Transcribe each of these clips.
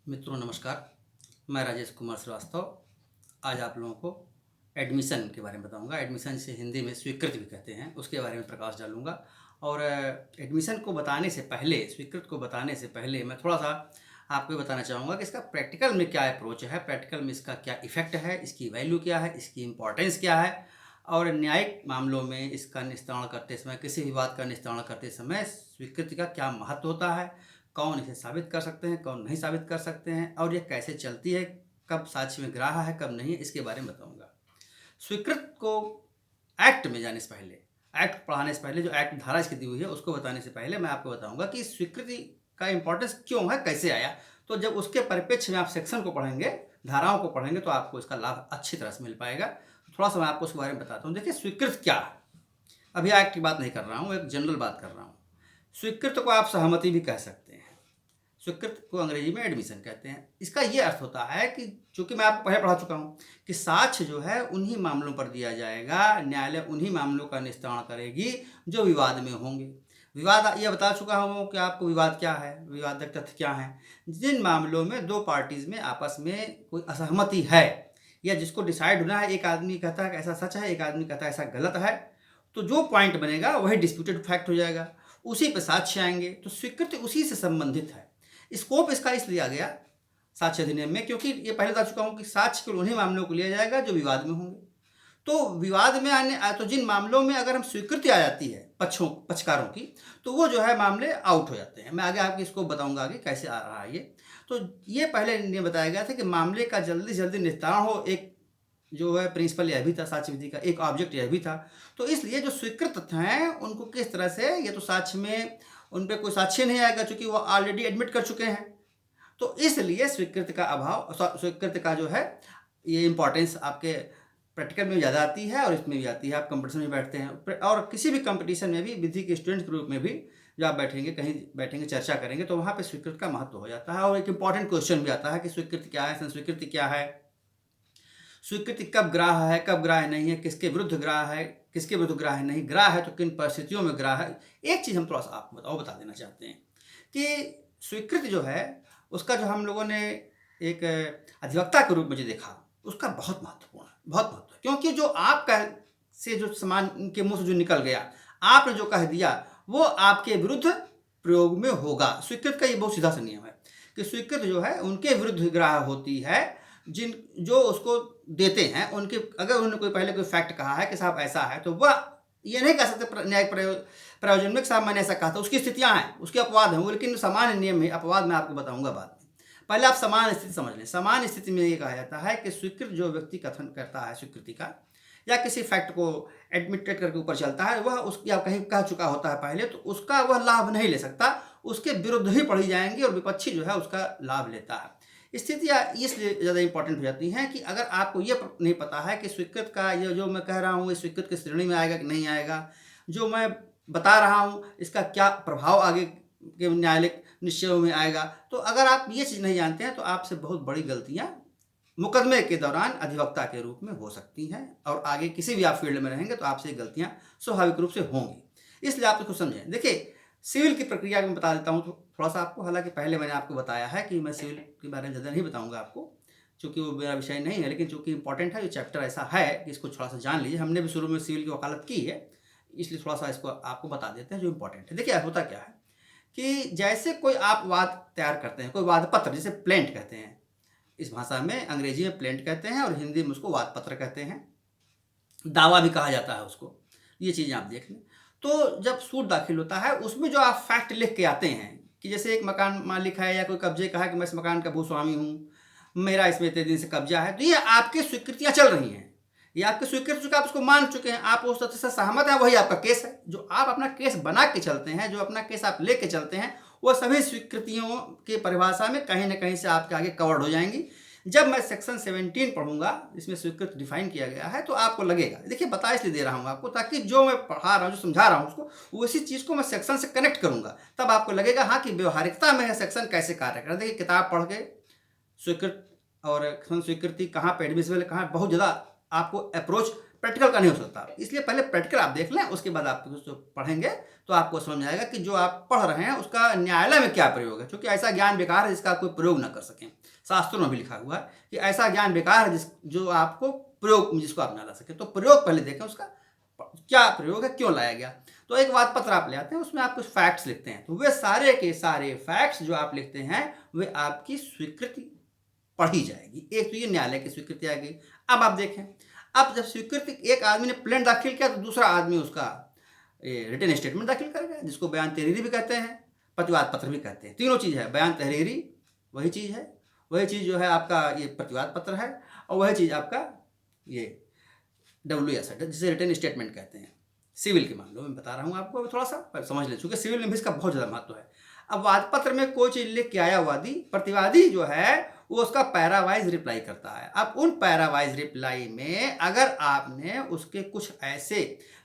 मित्रों नमस्कार। मैं राजेश कुमार श्रीवास्तव आज आप लोगों को एडमिशन के बारे में बताऊंगा। एडमिशन से हिंदी में स्वीकृति भी कहते हैं, उसके बारे में प्रकाश डालूंगा। और एडमिशन को बताने से पहले, स्वीकृति को बताने से पहले मैं थोड़ा सा आपको ये बताना चाहूँगा कि इसका प्रैक्टिकल में क्या अप्रोच है, प्रैक्टिकल में इसका क्या इफ़ेक्ट है, इसकी वैल्यू क्या है, इसकी इम्पोर्टेंस क्या है, और न्यायिक मामलों में इसका निस्तारण करते समय, किसी विवाद का निस्तारण करते समय स्वीकृति का क्या महत्व होता है, कौन इसे साबित कर सकते हैं, कौन नहीं साबित कर सकते हैं, और ये कैसे चलती है, कब साक्ष्य में ग्राह्य है, कब नहीं है, इसके बारे में बताऊंगा। स्वीकृत को एक्ट में जाने से पहले, एक्ट पढ़ाने से पहले, जो एक्ट धारा इसकी दी हुई है उसको बताने से पहले मैं आपको बताऊंगा कि स्वीकृति का इंपॉर्टेंस क्यों है, कैसे आया। तो जब उसके परिप्रेक्ष्य में आप सेक्शन को पढ़ेंगे, धाराओं को पढ़ेंगे, तो आपको इसका लाभ अच्छी तरह से मिल पाएगा। थोड़ा सा मैं आपको उसके बारे में बताता हूँ। देखिए, स्वीकृत क्या है। अभी एक्ट की बात नहीं कर रहा हूँ, एक जनरल बात कर रहा हूँ। स्वीकृत को आप सहमति भी कह सकते हैं। स्वीकृत को अंग्रेजी में एडमिशन कहते हैं। इसका ये अर्थ होता है कि, चूंकि मैं आपको पहले पढ़ा चुका हूँ, कि साक्ष्य जो है उन्हीं मामलों पर दिया जाएगा, न्यायालय उन्हीं मामलों का निस्तारण करेगी जो विवाद में होंगे। विवाद ये बता चुका हूँ कि आपको विवाद क्या है, विवादक तथ्य क्या है। जिन मामलों में दो पार्टीज में आपस में कोई असहमति है, या जिसको डिसाइड होना है, एक आदमी कहता है कि ऐसा सच है, एक आदमी कहता है ऐसा गलत है, तो जो पॉइंट बनेगा वही डिस्प्यूटेड फैक्ट हो जाएगा, उसी पे साक्ष्य आएंगे। तो स्वीकृति उसी से संबंधित है। स्कोप इसका इसलिए आ गया साक्ष्य अधिनियम में, क्योंकि ये पहले बता चुका हूँ कि साक्ष्य केवल उन्हीं मामलों को लिया जाएगा जो विवाद में होंगे। तो विवाद में आने, तो जिन मामलों में अगर हम स्वीकृति आ जाती है पक्षकारों की, तो वो जो है मामले आउट हो जाते हैं। मैं आगे आपको इसको बताऊंगा आगे कैसे आ रहा है ये। तो ये पहले ये बताया गया था कि मामले का जल्दी से जल्दी निस्तारण हो, एक जो है प्रिंसिपल यह भी था, साक्ष्य विधि का एक ऑब्जेक्ट यह भी था। तो इसलिए जो स्वीकृत तथ्य हैं उनको किस तरह से, ये तो साक्ष्य में उन पर कोई साक्ष्य नहीं आएगा क्योंकि वो ऑलरेडी एडमिट कर चुके हैं। तो इसलिए स्वीकृति का अभाव, स्वीकृति का जो है ये इंपॉर्टेंस आपके प्रैक्टिकल में ज़्यादा आती है और इसमें भी आती है। आप कंपटीशन में बैठते हैं, और किसी भी कंपटीशन में भी, विधि के स्टूडेंट के रूप में भी जब आप बैठेंगे, कहीं बैठेंगे, चर्चा करेंगे, तो वहाँ पे स्वीकृति का महत्व हो जाता है। और एक इंपॉर्टेंट क्वेश्चन भी आता है कि स्वीकृति क्या है, संस्वीकृति क्या है, स्वीकृति कब ग्राह्य है, कब ग्राह्य नहीं है, किसके विरुद्ध ग्राह्य है, किसके विरुद्ध ग्राह्य नहीं, ग्राह्य है तो किन परिस्थितियों में ग्राह्य है। एक चीज़ हम थोड़ा सा आपको बता देना चाहते हैं कि स्वीकृति जो है उसका, जो हम लोगों ने एक अधिवक्ता के रूप में जो देखा, उसका बहुत महत्वपूर्ण है, बहुत महत्व। क्योंकि जो आप कह से, जो समान के मुंह से जो निकल गया, आपने जो कह दिया, वो आपके विरुद्ध प्रयोग में होगा। स्वीकृति का ये बहुत सीधा सा नियम है कि स्वीकृति जो है उनके विरुद्ध ग्राह्य होती है जिन जो उसको देते हैं। उनके, अगर उन्होंने कोई पहले कोई फैक्ट कहा है कि साहब ऐसा है, तो वह ये नहीं कह सकते न्यायिक प्रयोजन में कि साहब मैंने ऐसा कहा था। उसकी स्थितियां हैं, उसके अपवाद हैं वो, लेकिन सामान्य नियम है। अपवाद मैं आपको बताऊंगा बाद में। पहले आप समान स्थिति समझ लें। समान स्थिति में ये कहा जाता है कि स्वीकृत जो व्यक्ति कथन करता है स्वीकृति का, या किसी फैक्ट को एडमिटेड करके ऊपर चलता है, वह उसकी, या कहीं कह चुका होता है पहले, तो उसका वह लाभ नहीं ले सकता, उसके विरुद्ध ही पढ़ी जाएंगी और विपक्षी जो है उसका लाभ लेता है। स्थितियाँ इसलिए ज़्यादा इंपॉर्टेंट हो जाती हैं कि अगर आपको ये नहीं पता है कि स्वीकृत का ये जो मैं कह रहा हूँ, ये स्वीकृत की श्रेणी में आएगा कि नहीं आएगा, जो मैं बता रहा हूँ इसका क्या प्रभाव आगे के न्यायालयिक निश्चयों में आएगा, तो अगर आप ये चीज़ नहीं जानते हैं तो आपसे बहुत बड़ी गलतियाँ मुकदमे के दौरान अधिवक्ता के रूप में हो सकती हैं, और आगे किसी भी आप फील्ड में रहेंगे तो आपसे गलतियाँ स्वाभाविक रूप से होंगी। इसलिए आप इसको समझें। देखिए, सिविल की प्रक्रिया में बता देता हूँ तो थोड़ा सा आपको, हालांकि पहले मैंने आपको बताया है कि मैं सिविल के बारे में ज़्यादा नहीं बताऊंगा आपको, चूँकि वो मेरा विषय नहीं है, लेकिन चूँकि इंपॉर्टेंट है, ये चैप्टर ऐसा है कि इसको थोड़ा सा जान लीजिए। हमने भी शुरू में सिविल की वकालत की है, इसलिए थोड़ा सा इसको आपको बता देते हैं जो इंपॉर्टेंट है। देखिए, होता क्या है कि जैसे कोई आप वाद तैयार करते हैं, कोई वाद पत्र, जिसे प्लेंट कहते हैं, इस भाषा में, अंग्रेजी में प्लेंट कहते हैं और हिंदी में उसको वाद पत्र कहते हैं, दावा भी कहा जाता है उसको। ये चीज़ें आप देख लें। तो जब सूट दाखिल होता है, उसमें जो आप फैक्ट लिख के आते हैं कि जैसे एक मकान मालिक है या कोई कब्जे का है कि मैं इस मकान का भूस्वामी हूँ, मेरा इसमें इतने दिन से कब्जा है, तो ये आपकी स्वीकृतियाँ चल रही हैं, ये आपकी स्वीकृति चुके, आप उसको मान चुके हैं, आप उस तथ्य से सहमत हैं, वही आपका केस है। जो आप अपना केस बना के चलते हैं, जो अपना केस आप लेके चलते हैं, वो सभी स्वीकृतियों की परिभाषा में कहीं ना कहीं से आपके आगे कवर्ड हो जाएंगी। जब मैं सेक्शन 17 पढ़ूंगा, इसमें स्वीकृति डिफाइन किया गया है, तो आपको लगेगा, देखिए बता इसलिए दे रहा हूँ आपको, ताकि जो मैं पढ़ा रहा हूँ, जो समझा रहा हूँ उसको, उसी चीज़ को मैं सेक्शन से कनेक्ट करूंगा, तब आपको लगेगा हाँ कि व्यवहारिकता में है सेक्शन कैसे कार्य कर रहा है। देखिए, किताब पढ़ के स्वीकृत और स्वीकृति कहाँ पे एडमिसिबल है, कहाँ, बहुत ज़्यादा आपको अप्रोच प्रैक्टिकल का नहीं हो सकता। इसलिए पहले प्रैक्टिकल आप देख लें, उसके बाद आप जो पढ़ेंगे तो आपको समझ में आएगा कि जो आप पढ़ रहे हैं उसका न्यायालय में क्या प्रयोग है, क्योंकि ऐसा ज्ञान बेकार है जिसका आप कोई प्रयोग ना कर सकें। शास्त्रों में भी लिखा हुआ है कि ऐसा ज्ञान बेकार है जो आपको प्रयोग जिसको आप ना ला सके। तो प्रयोग पहले देखें उसका क्या प्रयोग है, क्यों लाया गया। तो एक वाद पत्र आप ले आते हैं, उसमें आप कुछ फैक्ट्स लिखते हैं, तो वे सारे के सारे फैक्ट्स जो आप लिखते हैं वे आपकी स्वीकृति पढ़ी जाएगी। एक तो ये न्यायालय की स्वीकृति आ गई। अब आप देखें, अब जब स्वीकृति एक आदमी ने प्लेन दाखिल किया तो दूसरा आदमी उसका रिटन स्टेटमेंट दाखिल करेगा, जिसको बयान तहरीरी भी कहते हैं, प्रतिवाद पत्र भी कहते हैं। तीनों चीज़ है, बयान तहरीरी वही चीज़ है, वही चीज़ जो है आपका ये प्रतिवाद पत्र है, और वही चीज़ आपका ये WS है जिसे रिटन स्टेटमेंट कहते हैं। सिविल के मामलों में बता रहा हूँ आपको, थोड़ा सा समझ ले, चूँकि सिविल में भी इसका बहुत ज़्यादा महत्व है। अब वाद पत्र में कोई चीज़ लिख के आया वादी, प्रतिवादी जो है वो उसका पैरावाइज रिप्लाई करता है। अब उन पैरावाइज रिप्लाई में अगर आपने उसके कुछ ऐसे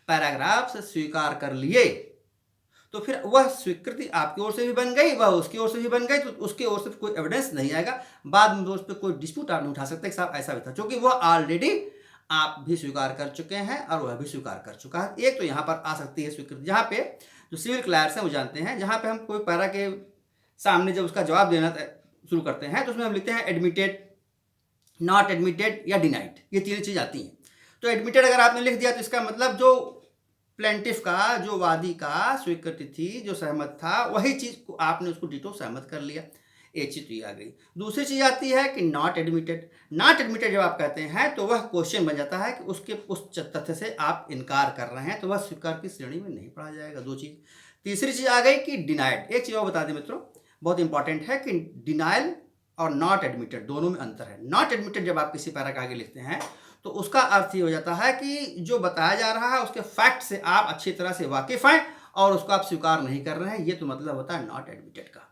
पैराग्राफ्स स्वीकार कर लिए तो फिर वह स्वीकृति आपकी ओर से भी बन गई, वह उसकी ओर से भी बन गई, तो उसकी ओर से कोई एविडेंस नहीं आएगा। बाद में उस पर कोई डिस्प्यूट आप नहीं उठा सकते कि साहब ऐसा भी था, क्योंकि वह ऑलरेडी आप भी स्वीकार कर चुके हैं और वह भी स्वीकार कर चुका है। एक तो यहाँ पर आ सकती है स्वीकृति, जहाँ पे जो सिविल क्लायर्स हैं वो जानते हैं, जहाँ पे हम कोई पैरा के सामने जब उसका जवाब देना शुरू करते हैं तो उसमें हम लिखते हैं एडमिटेड, नॉट एडमिटेड या डिनाइड, ये तीन चीज़ आती हैं। तो एडमिटेड अगर आपने लिख दिया तो इसका मतलब जो प्लेंटिफ का, जो वादी का स्वीकृति थी, जो सहमत था, वही चीज़ को आपने उसको डिटो सहमत कर लिया। एक चीज़ तो ये आ गई। दूसरी चीज़ आती है कि नॉट एडमिटेड। नॉट एडमिटेड जब आप कहते हैं तो वह क्वेश्चन बन जाता है कि उसके उस तथ्य से आप इनकार कर रहे हैं, तो वह स्वीकार की श्रेणी में नहीं पढ़ा जाएगा। दो चीज़। तीसरी चीज़ आ गई कि डिनाइड। एक चीज़ और बता दें मित्रों, बहुत इंपॉर्टेंट है कि डिनाइल और नॉट एडमिटेड दोनों में अंतर है। नॉट एडमिटेड जब आप किसी पैरा के आगे लिखते हैं तो उसका अर्थ ये हो जाता है कि जो बताया जा रहा है उसके फैक्ट से आप अच्छी तरह से वाकिफ हैं और उसको आप स्वीकार नहीं कर रहे हैं, ये तो मतलब होता है नॉट एडमिटेड का।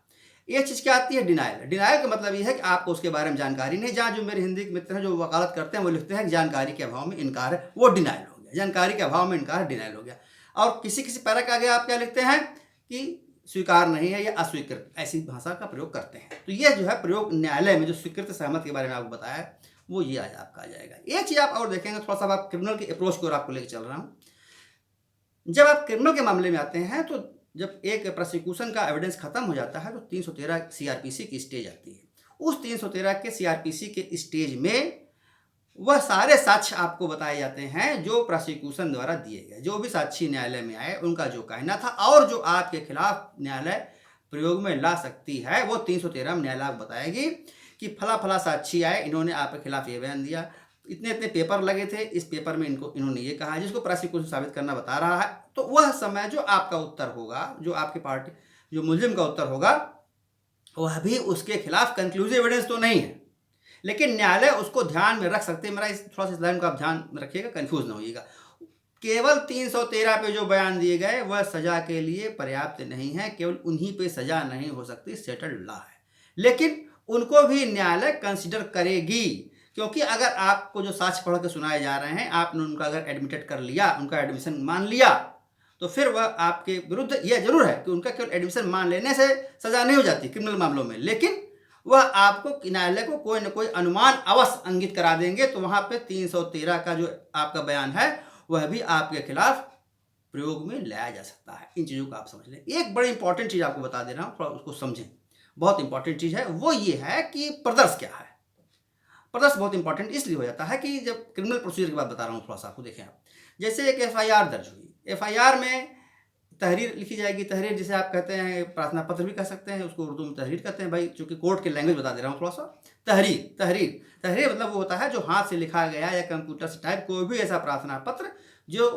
ये चीज़ क्या आती है, डिनाइल। डिनाइल का मतलब ये है कि आपको उसके बारे में जानकारी नहीं। जहाँ जो मेरे हिंदी के मित्र हैं जो वकालत करते हैं वो लिखते हैं कि जानकारी के अभाव में इनकार है, वो डिनाइल हो गया। जानकारी के अभाव में इनकार, डिनाइल हो गया। और किसी किसी पैरा के आगे आप क्या लिखते हैं कि स्वीकार नहीं है या अस्वीकृत, ऐसी भाषा का प्रयोग करते हैं। तो ये जो है प्रयोग न्यायालय में जो स्वीकृत सहमत के बारे में आपको बताया वो ये आज आपका आ जाएगा। एक चीज़ आप और देखेंगे, थोड़ा सा आप क्रिमिनल की अप्रोच की ओर आपको लेकर चल रहा हूँ। जब आप क्रिमिनल के मामले में आते हैं तो जब एक प्रोसिक्यूशन का एविडेंस खत्म हो जाता है तो 313 CRPC की स्टेज आती है। उस 313 के CRPC के स्टेज में वह सारे साक्ष्य आपको बताए जाते हैं जो प्रोसिक्यूशन द्वारा दिए गए, जो भी साक्षी न्यायालय में आए उनका जो कहना था और जो आपके खिलाफ न्यायालय प्रयोग में ला सकती है, वो 313 में न्यायालय बताएगी कि फला फला साक्षी आए, इन्होंने आपके खिलाफ ये बयान दिया, इतने इतने पेपर लगे थे, इस पेपर में इन्होंने ये कहा, जिसको प्रोसिक्यूशन साबित करना बता रहा है। तो वह समय जो आपका उत्तर होगा, जो आपकी पार्टी जो मुलजिम का उत्तर होगा, वह भी उसके खिलाफ कंक्लूसिव एविडेंस तो नहीं है, लेकिन न्यायालय उसको ध्यान में रख सकते हैं। मेरा थोड़ा सा इस लाइन को आप ध्यान में रखिएगा, कंफ्यूज ना होइएगा। केवल 313 पे जो बयान दिए गए वह सजा के लिए पर्याप्त नहीं है, केवल उन्हीं पे सजा नहीं हो सकती, सेटल्ड लॉ है, लेकिन उनको भी न्यायालय कंसिडर करेगी। क्योंकि अगर आपको जो साक्ष्य पढ़ के सुनाए जा रहे हैं, आपने उनका अगर एडमिटेड कर लिया, उनका एडमिशन मान लिया, तो फिर वह आपके विरुद्ध, यह जरूर है कि उनका केवल एडमिशन मान लेने से सजा नहीं हो जाती क्रिमिनल मामलों में, लेकिन वह आपको न्यायालय को कोई न कोई अनुमान अवश्य इंगित करा देंगे। तो वहाँ पे 313 का जो आपका बयान है वह भी आपके खिलाफ प्रयोग में लाया जा सकता है। इन चीज़ों को आप समझ लें। एक बड़ी इंपॉर्टेंट चीज़ आपको बता दे रहा हूँ, थोड़ा उसको समझें, बहुत इंपॉर्टेंट चीज़ है। वो ये है कि प्रदर्श क्या है। प्रदर्श बहुत इंपॉर्टेंट इसलिए हो जाता है कि जब क्रिमिनल प्रोसीजर की बात बता रहा हूँ, थोड़ा सा आपको देखें आप। जैसे एक FIR दर्ज हुई, FIR में तहरीर लिखी जाएगी। तहरीर जिसे आप कहते हैं प्रार्थना पत्र भी कह सकते हैं, उसको उर्दू में तहरीर कहते हैं भाई, चूंकि कोर्ट के लैंग्वेज बता दे रहा हूँ थोड़ा सा। तहरीर मतलब वो होता है जो हाथ से लिखा गया या कंप्यूटर से टाइप कोई भी ऐसा प्रार्थना पत्र जो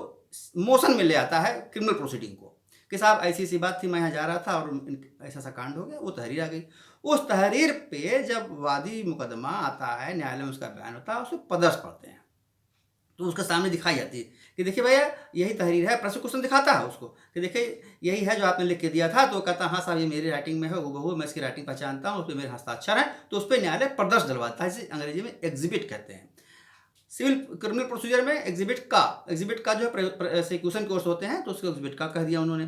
मोशन में ले आता है क्रिमिनल प्रोसीडिंग को, कि साहब ऐसी सी बात थी, मैं यहाँ जा रहा था और ऐसा सा कांड हो गया, वो तहरीर आ गई। उस तहरीर पे जब वादी मुकदमा आता है, न्यायालय में उसका बयान होता है, उसको प्रदर्श पढ़ते हैं, तो उसके सामने दिखाई जाती है कि देखिए भैया यही तहरीर है। प्रोसिक्यूशन दिखाता है उसको कि देखिए यही है जो आपने लिख के दिया था। तो कहता हाँ साहब ये मेरी राइटिंग में है, वो मैं इसकी राइटिंग पहचानता हूँ, उस पर मेरे हस्ताक्षर है। तो उस पर न्यायालय प्रदर्श डलवाता है, जिसे अंग्रेजी में एग्जिबिट कहते हैं। सिविल क्रिमिनल प्रोसीजर में एग्जिबिट का जो है प्रोसिक्यूशन कोर्स होते हैं, तो उसको एग्जिबिट का कह दिया उन्होंने।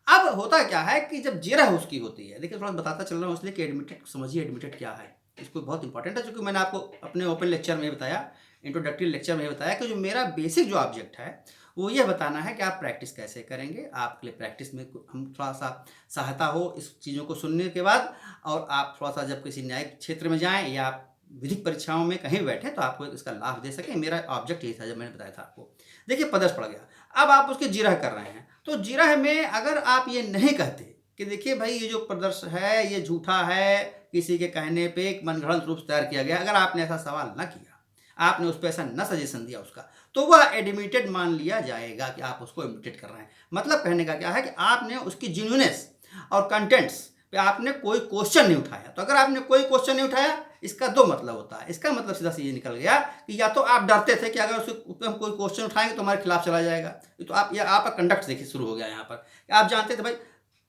अब होता क्या है कि जब जेरा उसकी होती है, देखिए थोड़ा बताता चल रहा हूँ इसलिए कि एडमिटेड समझिए, एडमिटेड क्या है, इसको बहुत इंपॉर्टेंट है। क्योंकि मैंने आपको अपने ओपन लेक्चर में बताया, इंट्रोडक्टरी लेक्चर में बताया कि जो मेरा बेसिक जो ऑब्जेक्ट है वो ये बताना है कि आप प्रैक्टिस कैसे करेंगे। आपके लिए प्रैक्टिस में हम थोड़ा-सा सहायता हो इस चीज़ों को सुनने के बाद, और आप थोड़ा-सा जब किसी न्यायिक क्षेत्र में जाएँ या आप विधिक परीक्षाओं में कहीं भी बैठें तो आपको इसका लाभ दे सकें। मेरा ऑब्जेक्ट यही था जब मैंने बताया था आपको। देखिए पदस्थ पड़ गया, अब आप उसकी जिरह कर रहे हैं, तो जिरह में अगर आप ये नहीं कहते कि देखिए भाई ये जो प्रदर्श है ये झूठा है, किसी के कहने पे एक मनगढ़ंत रूप से तैयार किया गया, अगर आपने ऐसा सवाल ना किया, आपने उस पे ऐसा न सजेशन दिया उसका, तो वह एडमिटेड मान लिया जाएगा कि आप उसको एडमिटेड कर रहे हैं। मतलब कहने का क्या है कि आपने उसकी जेन्युइननेस और कंटेंट्स पे आपने कोई क्वेश्चन नहीं उठाया। तो अगर आपने कोई क्वेश्चन नहीं उठाया, इसका दो मतलब होता है। इसका मतलब सीधा से ये निकल गया कि या तो आप डरते थे कि अगर उसके ऊपर हम कोई क्वेश्चन उठाएंगे तो हमारे खिलाफ चला जाएगा। तो आप या आपका कंडक्ट देखिए शुरू हो गया यहाँ पर। आप जानते थे भाई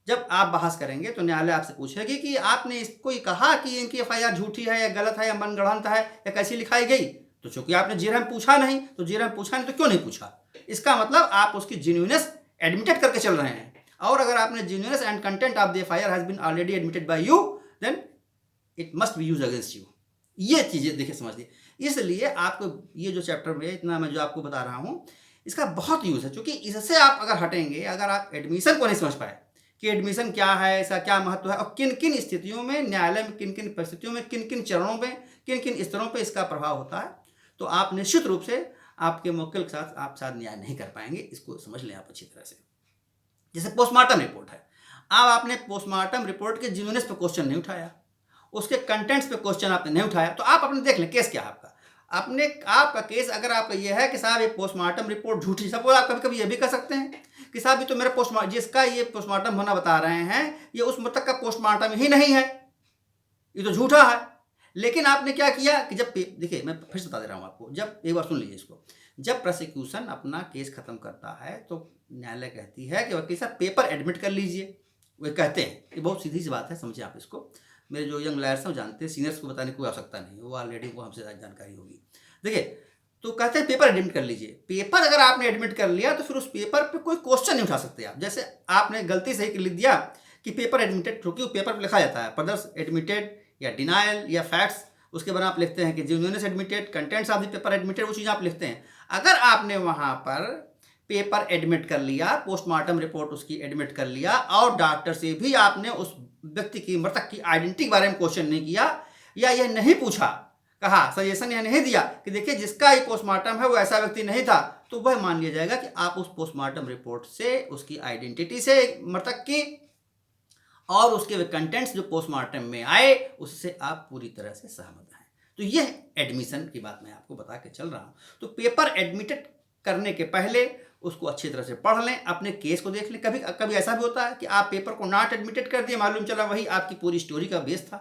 जब आप बहस करेंगे तो न्यायालय आपसे पूछेगी कि आपने इसको ही कहा कि इनकी एफआईआर झूठी है या गलत है या मनगढ़ंत है या कैसी लिखाई गई। तो चूंकि आपने जिरह में पूछा नहीं, तो जिरह में पूछा नहीं तो क्यों नहीं पूछा, इसका मतलब आप उसकी जेन्युइननेस एडमिटेड करके चल रहे हैं। और अगर आपने genuineness and content of the FIR has been already admitted by you, then it must be use against you. ये चीजें देखिए समझिए। इसलिए आपको ये जो चैप्टर में इतना मैं जो आपको बता रहा हूं इसका बहुत यूज है, क्योंकि इससे आप अगर हटेंगे, अगर आप एडमिशन को नहीं समझ पाए कि एडमिशन क्या है, इसका क्या महत्व है और किन किन स्थितियों में न्यायालय में, किन किन परिस्थितियों में, किन किन चरणों में, किन किन स्तरों पर इसका प्रभाव होता है, तो आप निश्चित रूप से आपके मुवक्किल के साथ आप साथ न्याय नहीं कर पाएंगे। इसको समझ लें आप अच्छी तरह से। जैसे पोस्टमार्टम रिपोर्ट है, अब आपने पोस्टमार्टम रिपोर्ट के जेन्युइननेस पे क्वेश्चन नहीं उठाया, उसके कंटेंट्स पे क्वेश्चन आपने नहीं उठाया, तो आप अपने देख लें केस क्या है आपका। अपने आपका केस अगर आपका ये है कि साहब ये पोस्टमार्टम रिपोर्ट झूठी, सब आप कभी कभी ये भी कर सकते हैं कि साहब ये तो मेरा पोस्टमार्टम, जिसका ये पोस्टमार्टम होना बता रहे हैं ये उस मृतक का पोस्टमार्टम ही नहीं है, ये तो झूठा है। लेकिन आपने क्या किया कि जब देखिए मैं फिर से बता दे रहा हूँ आपको, जब एक बार सुन लीजिए इसको, जब प्रोसिक्यूशन अपना केस खत्म करता है तो न्यायालय कहती है कि वकील साहब पेपर एडमिट कर लीजिए। वे कहते हैं, ये बहुत सीधी सी बात है, समझिए आप इसको। मेरे जो यंग लॉयर्स हैं वो जानते हैं, सीनियर्स को बताने की कोई आवश्यकता नहीं, वो ऑलरेडी को हमसे जानकारी होगी। देखिए तो कहते हैं पेपर एडमिट कर लीजिए। पेपर अगर आपने एडमिट कर लिया तो फिर उस पेपर पे कोई क्वेश्चन नहीं उठा सकते आप। जैसे आपने गलती से ही लिख दिया कि पेपर एडमिटेड, क्योंकि वो पेपर पर लिखा जाता है प्रदर्श एडमिटेड या डिनायल या फैक्ट्स, उसके बाद आप लिखते हैं कि genuineness admitted, contents of the paper admitted, वो चीज़ आप लिखते हैं। अगर आपने वहाँ पर पेपर एडमिट कर लिया, पोस्टमार्टम रिपोर्ट उसकी एडमिट कर लिया और डॉक्टर से भी आपने उस व्यक्ति की, मृतक की आइडेंटिटी के बारे में क्वेश्चन नहीं किया या यह नहीं पूछा, कहा सजेशन यह नहीं दिया कि देखिए जिसका ये पोस्टमार्टम है वो ऐसा व्यक्ति नहीं था, तो वह मान लिया जाएगा कि आप उस पोस्टमार्टम रिपोर्ट से, उसकी आइडेंटिटी से मृतक की और उसके कंटेंट्स जो पोस्टमार्टम में आए उससे आप पूरी तरह से सहमत हैं। तो यह एडमिशन की बात मैं आपको बता के चल रहा हूँ। तो पेपर एडमिटेड करने के पहले उसको अच्छी तरह से पढ़ लें, अपने केस को देख लें। कभी कभी ऐसा भी होता है कि आप पेपर को नॉट एडमिटेड कर दिए, मालूम चला वही आपकी पूरी स्टोरी का बेस था,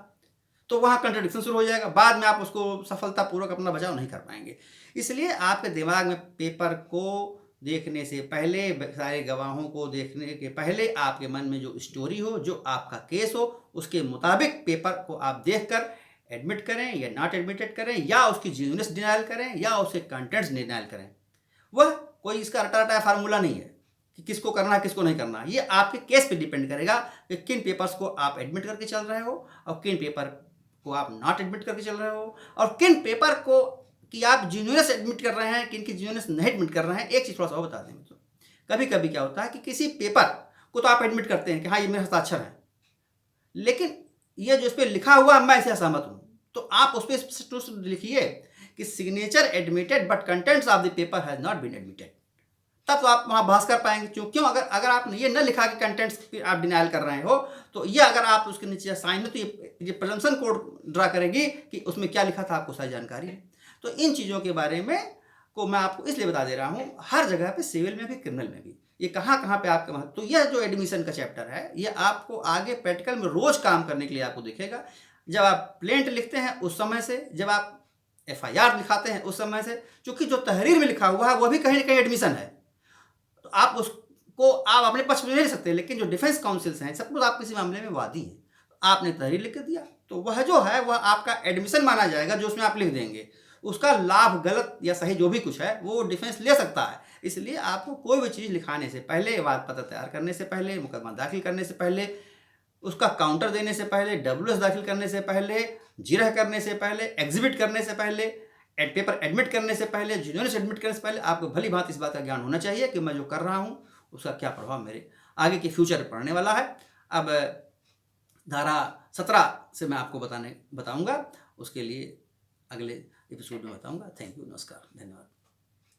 तो वहाँ कंट्रडिक्शन शुरू हो जाएगा, बाद में आप उसको सफलतापूर्वक अपना बचाव नहीं कर पाएंगे। इसलिए आपके दिमाग में पेपर को देखने से पहले, सारे गवाहों को देखने के पहले आपके मन में जो स्टोरी हो, जो आपका केस हो, उसके मुताबिक पेपर को आप देखकर एडमिट करें या नॉट एडमिटेड करें, या उसकी जेन्युइननेस डिनायल करें या उसके कंटेंट्स डिनायल करें। वह कोई इसका रटा रटाया फार्मूला नहीं है कि किसको करना है किसको नहीं करना। ये आपके केस पे डिपेंड करेगा कि किन पेपर्स को आप एडमिट करके चल रहे हो और किन पेपर को आप नॉट एडमिट करके चल रहे हो, और किन पेपर को कि आप जेन्युइननेस एडमिट कर रहे हैं, किन की जेन्युइननेस नहीं एडमिट कर रहे हैं। एक चीज़ थोड़ा सा और बता दें, तो कभी कभी क्या होता है कि किसी पेपर को तो आप एडमिट करते हैं कि हाँ ये मेरे हस्ताक्षर है, लेकिन ये जो इस पर लिखा हुआ मैं इससे असहमत हूँ, तो आप उस पर लिखिए कि signature admitted but contents of the paper has not been admitted. तब तो आप वहाँ बहस कर पाएंगे। क्यों? अगर आपने ये न लिखा कि कंटेंट्स आप डिनायल कर रहे हो, तो ये अगर आप उसके नीचे साइन हो तो ये प्रेजम्पशन कोड ड्रा करेगी कि उसमें क्या लिखा था, आपको सारी जानकारी है। तो इन चीज़ों के बारे में को मैं आपको इसलिए बता दे रहा हूँ, हर जगह पे, सिविल में भी क्रिमिनल में भी, ये कहाँ कहाँ पे आपका। तो यह जो एडमिशन का चैप्टर है ये आपको आगे प्रैक्टिकल में रोज काम करने के लिए आपको दिखेगा। जब आप प्लेंट लिखते हैं उस समय से, जब आप एफआईआर लिखाते हैं उस समय से, क्योंकि जो तहरीर में लिखा हुआ है वह भी कहीं ना कहीं एडमिशन है, तो आप उसको आप अपने पक्ष में नहीं ले सकते। लेकिन जो डिफेंस काउंसिल्स हैं, सपोज आप किसी मामले में वादी हैं, आपने तहरीर लिख दिया तो वह जो है वह आपका एडमिशन माना जाएगा। जो उसमें आप लिख देंगे उसका लाभ, गलत या सही जो भी कुछ है, वो डिफेंस ले सकता है। इसलिए आपको कोई भी चीज़ लिखाने से पहले, वाद पत्र तैयार करने से पहले, मुकदमा दाखिल करने से पहले, उसका काउंटर देने से पहले, डब्ल्यूएस दाखिल करने से पहले, जिरह करने से पहले, एग्जिबिट करने से पहले, पेपर एडमिट करने से पहले, जेन्युइन से एडमिट करने से पहले आपको भली भांति इस बात का ज्ञान होना चाहिए कि मैं जो कर रहा हूँ उसका क्या प्रभाव मेरे आगे के फ्यूचर पर पड़ने वाला है। अब धारा 17 से मैं आपको बताऊंगा, उसके लिए अगले एपिसोड में बताऊंगा। थैंक यू, नमस्कार, धन्यवाद।